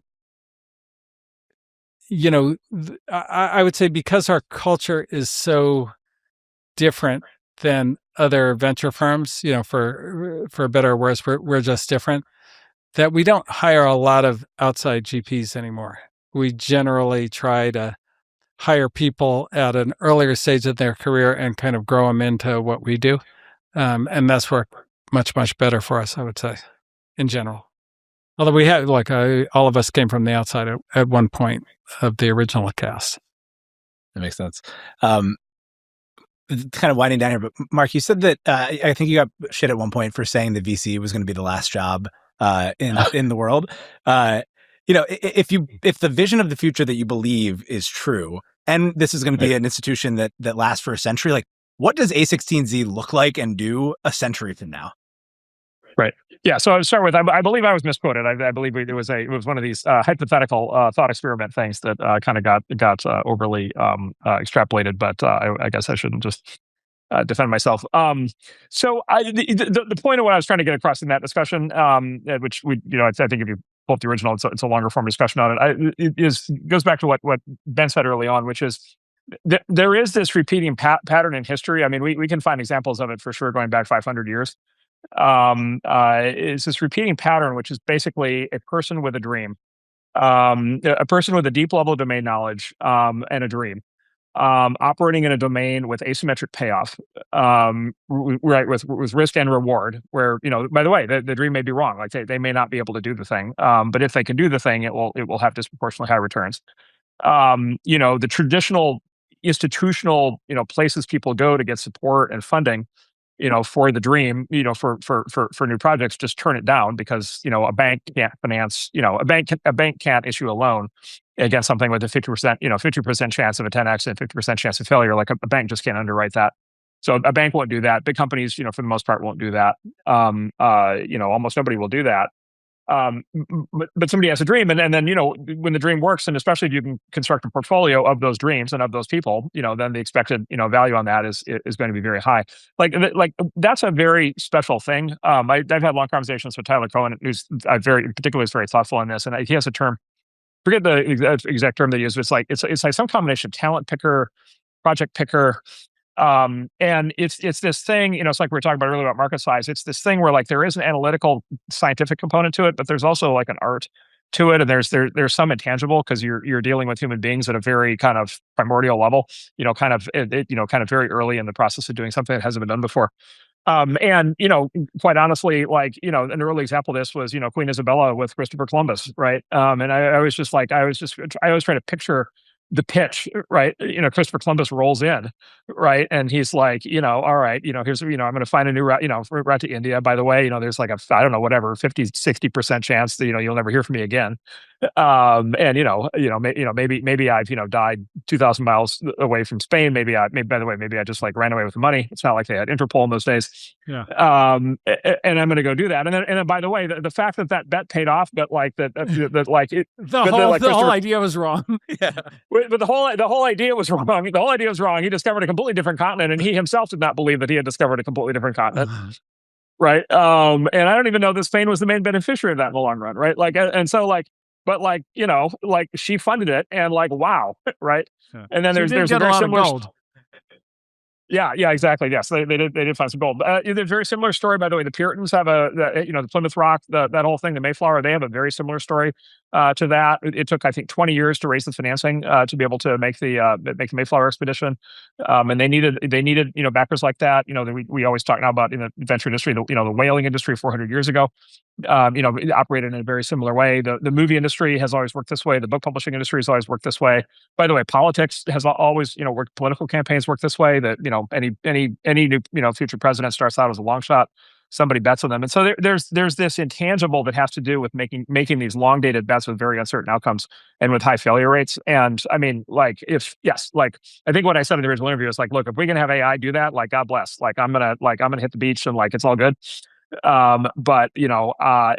I would say because our culture is so different than other venture firms, for better or worse, we're just different, that we don't hire a lot of outside GPs anymore. We generally try to hire people at an earlier stage of their career and kind of grow them into what we do. And that's worked much, much better for us, I would say, in general. Although we had, all of us came from the outside at one point of the original cast. That makes sense. Kind of winding down here, but Marc, you said that I think you got shit at one point for saying that VC was going to be the last job in the world. If the vision of the future that you believe is true, and this is going to be an institution that lasts for a century, like what does A16Z look like and do a century from now? Right. Yeah. So I'll start with, I believe I was misquoted. I believe it was one of these hypothetical thought experiment things that kind of got overly extrapolated, but I guess I shouldn't just defend myself. So the point of what I was trying to get across in that discussion, which I think if you pull up the original, it's a longer form discussion on it, goes back to what Ben said early on, which is there is this repeating pattern in history. I mean, we can find examples of it for sure going back 500 years. It's this repeating pattern, which is basically a person with a dream, a person with a deep level of domain knowledge and a dream. Operating in a domain with asymmetric payoff, right, with risk and reward, where, by the way, the dream may be wrong. Like they may not be able to do the thing. But if they can do the thing, it will have disproportionately high returns. The traditional institutional, places people go to get support and funding, for the dream, for new projects, just turn it down because, a bank can't finance, a bank can't issue a loan against something with a 50% chance of a 10x and 50% chance of failure. Like a bank just can't underwrite that. So a bank won't do that. Big companies, for the most part, won't do that. Almost nobody will do that. But somebody has a dream, and then when the dream works, and especially if you can construct a portfolio of those dreams and of those people, then the expected value on that is going to be very high. Like that's a very special thing. I've had long conversations with Tyler Cohen, who's particularly is very thoughtful in this, and he has a term. Forget the exact term they use. But it's like some combination of talent picker, project picker. And it's this thing, it's like we were talking about earlier about market size. It's this thing where like there is an analytical scientific component to it, but there's also like an art to it. And there's some intangible because you're dealing with human beings at a very kind of primordial level, kind of very early in the process of doing something that hasn't been done before. And, quite honestly, like, an early example of this was, Queen Isabella with Christopher Columbus, right? And I was just like, I always try to picture the pitch, right? Christopher Columbus rolls in, right? And he's like, all right, here's, I'm going to find a new route, route to India. By the way, there's like I don't know, whatever, 50, 60% chance that, you'll never hear from me again. And, maybe I've, died 2,000 miles away from Spain. Maybe by the way, maybe I just like ran away with the money. It's not like they had Interpol in those days. Yeah. And I'm going to go do that. And then by the way, the fact that bet paid off, but like that like it, the whole idea was wrong. Yeah. But the whole idea was wrong. The whole idea was wrong. He discovered a completely different continent, and he himself did not believe that he had discovered a completely different continent. Right. And I don't even know that Spain was the main beneficiary of that in the long run. Right. Like, and so like, but like, like she funded it and like, wow. Right. Yeah. And then there's a very similar gold. Yeah, exactly. Yes, they did find some gold. There's a very similar story, by the way. The Puritans have the Plymouth Rock, that whole thing, the Mayflower. They have a very similar story to that. It took, I think, 20 years to raise the financing to be able to make the Mayflower expedition, and they needed backers like that. We always talk now about in the venture industry, the whaling industry 400 years ago. It operated in a very similar way. The movie industry has always worked this way. The book publishing industry has always worked this way. By the way, politics has always, worked. Political campaigns work this way. That any new future president starts out as a long shot. Somebody bets on them, and so there's this intangible that has to do with making these long dated bets with very uncertain outcomes and with high failure rates. And I mean, like I think what I said in the original interview is like, look, if we can have AI do that, like God bless. Like I'm gonna hit the beach and like it's all good. But I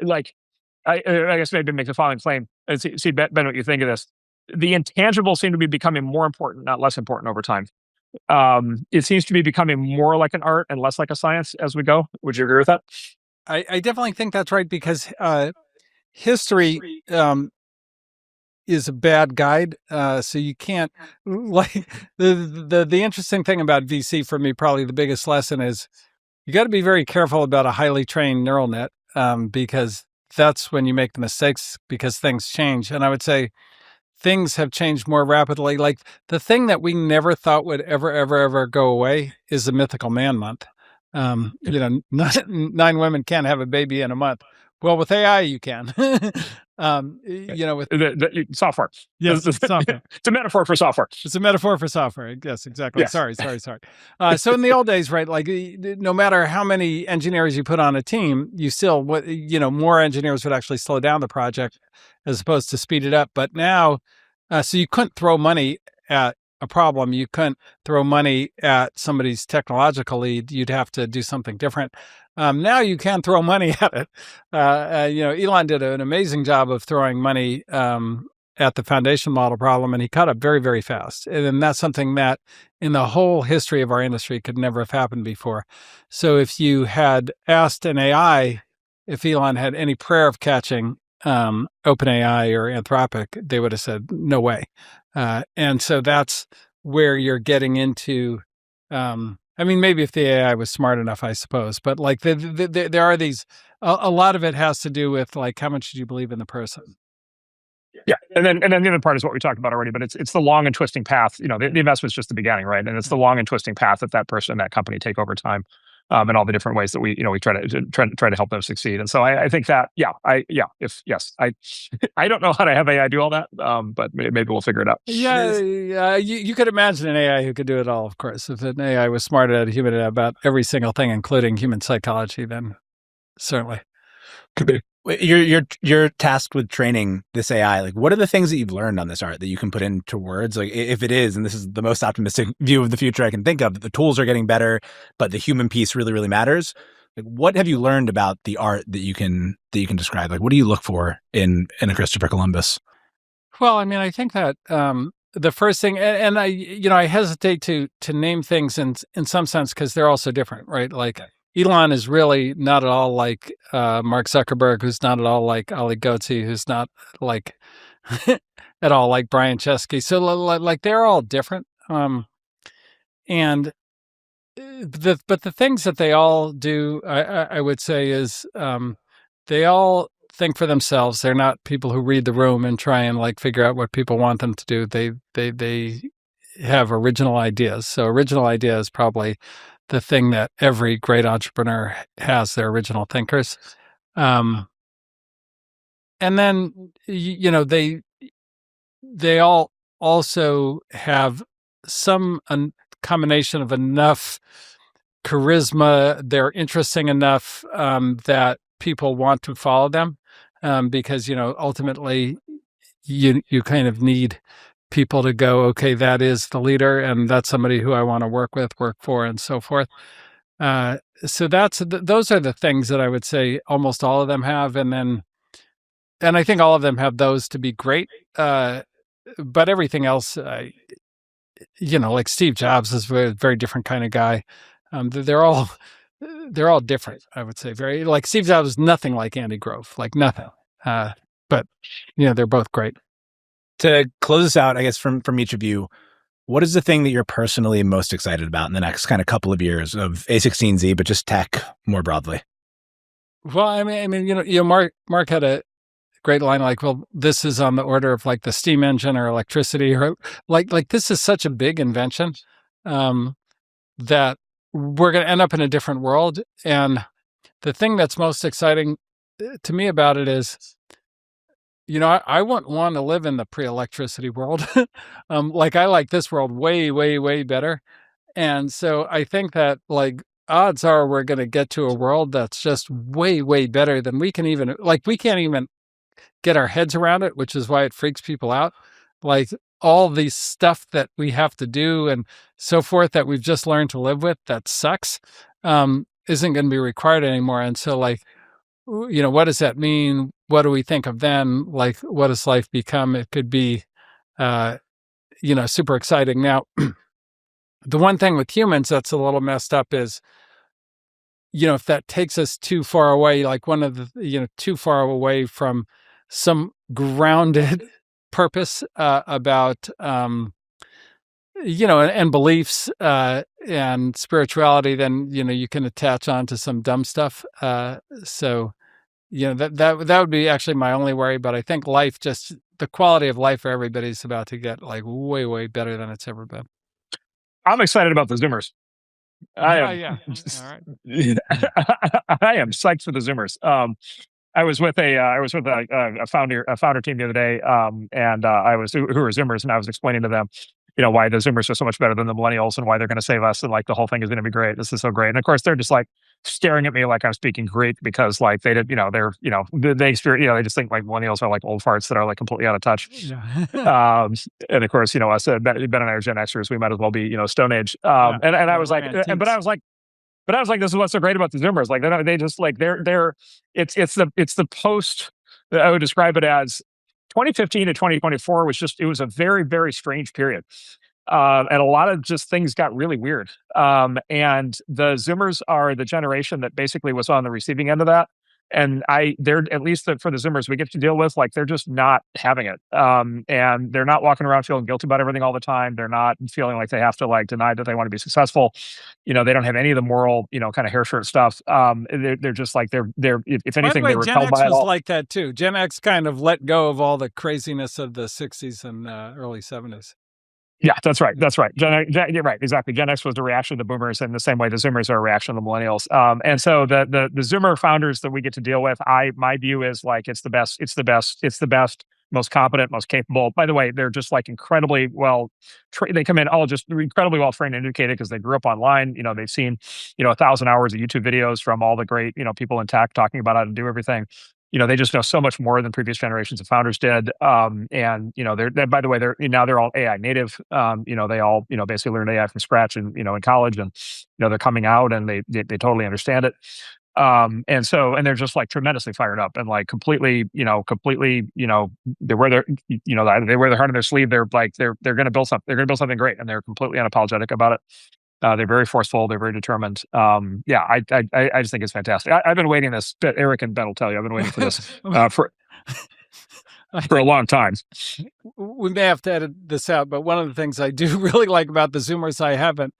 guess maybe make the following claim and see Ben, what you think of this. The intangibles seem to be becoming more important, not less important over time. It seems to be becoming more like an art and less like a science as we go. Would you agree with that? I definitely think that's right, because history is a bad guide. So you can't, like, the interesting thing about VC for me, probably the biggest lesson is you got to be very careful about a highly trained neural net, because that's when you make the mistakes, because things change. And I would say things have changed more rapidly. Like the thing that we never thought would ever go away is the mythical man month. 9 women can't have a baby in a month. Well, with AI, you can. With the software. Yes, software. It's a metaphor for software. It's a metaphor for software. Yes, exactly. Yes. Sorry. So in the old days, right, like no matter how many engineers you put on a team, you still, more engineers would actually slow down the project as opposed to speed it up. But now, so you couldn't throw money at a problem. You couldn't throw money at somebody's technological lead. You'd have to do something different. Now you can throw money at it. Elon did an amazing job of throwing money at the foundation model problem, and he caught up very, very fast. And that's something that in the whole history of our industry could never have happened before. So if you had asked an AI if Elon had any prayer of catching OpenAI or Anthropic, they would have said, no way. And so that's where you're getting into, maybe if the AI was smart enough, I suppose, but like there are these, a lot of it has to do with like, how much do you believe in the person? Yeah. And then the other part is what we talked about already, but it's the long and twisting path, the investment's just the beginning, right? And it's the long and twisting path that person, that company take over time. And all the different ways that we try to help them succeed. And so I think that, I don't know how to have AI do all that, but maybe we'll figure it out. Yeah, you could imagine an AI who could do it all, of course. If an AI was smarter than a human about every single thing, including human psychology, then certainly. Could be. You're tasked with training this AI. Like, what are the things that you've learned on this art that you can put into words? Like, if it is, and this is the most optimistic view of the future I can think of, that the tools are getting better, but the human piece really, really matters. Like, what have you learned about the art that you can describe? Like, what do you look for in a Christopher Columbus? Well, I think that the first thing, and I hesitate to name things in some sense because they're all so different, right? Like, Elon is really not at all like Mark Zuckerberg, who's not at all like Ali Ghodsi, who's not like at all like Brian Chesky. So like they're all different. But the things that they all do, I would say, is they all think for themselves. They're not people who read the room and try and like figure out what people want them to do. They have original ideas. So original idea is probably the thing that every great entrepreneur has, their original thinkers. And then, they all also have some combination of enough charisma. They're interesting enough that people want to follow them because, ultimately you kind of need people to go, okay, that is the leader and that's somebody who I want to work for, and so forth. So those are the things that I would say almost all of them have. And I think all of them have those to be great. But everything else, like Steve Jobs is a very different kind of guy. They're all different, I would say. Very like Steve Jobs is nothing like Andy Grove, like nothing. But they're both great. To close this out, I guess from each of you, what is the thing that you're personally most excited about in the next kind of couple of years of A16Z, but just tech more broadly? Well, I mean, Marc had a great line like, well, this is on the order of like the steam engine or electricity, or like this is such a big invention that we're going to end up in a different world. And the thing that's most exciting to me about it is, I wouldn't want to live in the pre-electricity world. I like this world way, way, way better. And so I think that like odds are we're going to get to a world that's just way, way better than we can even, we can't even get our heads around it, which is why it freaks people out. Like all these stuff that we have to do and so forth that we've just learned to live with that sucks, isn't going to be required anymore. And so what does that mean? What do we think of then? Like, what does life become? It could be, super exciting. Now, the one thing with humans that's a little messed up is, if that takes us too far away, like one of the, too far away from some grounded purpose about, and beliefs and spirituality, then, you can attach on to some dumb stuff. So, that would be actually my only worry. But I think life, just the quality of life for everybody is about to get like way, way better than it's ever been. I'm excited about the Zoomers. I am. Yeah. All right. I am psyched for the Zoomers. I was with a founder team the other day, and who were Zoomers, and I was explaining to them, why the Zoomers are so much better than the millennials and why they're going to save us, and like the whole thing is going to be great. This is so great, and of course they're just like staring at me like I'm speaking Greek because like they did, they experience, they just think like millennials are like old farts that are like completely out of touch. Yeah. And of course, us Ben and I are Gen Xers, we might as well be Stone Age. And I was like, but I was like, this is what's so great about the Zoomers. Like they just like it's the post that I would describe it as 2015 to 2024 it was a very, very strange period. And a lot of just things got really weird. And the Zoomers are the generation that basically was on the receiving end of that. And they're at least for the Zoomers we get to deal with, like they're just not having it. And they're not walking around feeling guilty about everything all the time. They're not feeling like they have to like deny that they want to be successful. They don't have any of the moral, kind of hair shirt stuff. They're just like they're if anything, by the way, they were Gen held X by it was all. like that too. Gen X kind of let go of all the craziness of the 60s and early 70s. Yeah, that's right. You're right, exactly. Gen X was the reaction to the boomers, in the same way the Zoomers are a reaction to the millennials. And so the Zoomer founders that we get to deal with, my view is like it's the best, most competent, most capable. By the way, they're just like incredibly well. They come in all just incredibly well trained and educated because they grew up online. They've seen 1,000 hours of YouTube videos from all the great people in tech talking about how to do everything. They just know so much more than previous generations of founders did. And they're by the way, they're all AI native. They all basically learned AI from scratch in college, and they're coming out and they totally understand it. And they're just like tremendously fired up and like completely, they wear their heart on their sleeve. They're like they're going to build something. They're going to build something great, and they're completely unapologetic about it. They're very forceful. They're very determined. I just think it's fantastic. I've been waiting this. Erik and Ben will tell you. I've been waiting for this for a long time. We may have to edit this out, but one of the things I do really like about the Zoomers, I haven't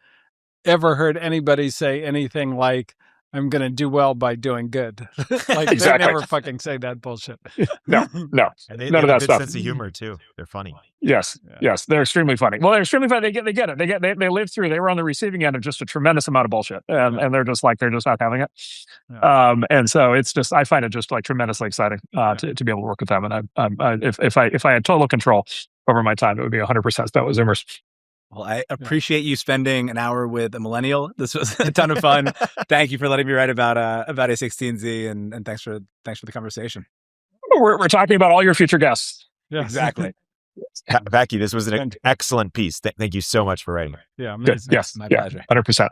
ever heard anybody say anything like, I'm going to do well by doing good. Like Exactly. they never fucking say that bullshit. No. And they None have of that a good stuff. sense of humor too. They're funny. Yes, they're extremely funny. Well, they're extremely funny. They get it. They live through. They were on the receiving end of just a tremendous amount of bullshit, and they're just not having it. And so it's just, I find it just like tremendously exciting to be able to work with them. And if I had total control over my time, it would be 100% spent with Zoomers. Well, I appreciate you spending an hour with a millennial. This was a ton of fun. Thank you for letting me write about A16Z, and thanks for the conversation. We're talking about all your future guests. Yes. Exactly. Becky, this was an excellent piece. Thank you so much for writing. Yeah. Good. Amazing. Yes. My pleasure. 100%.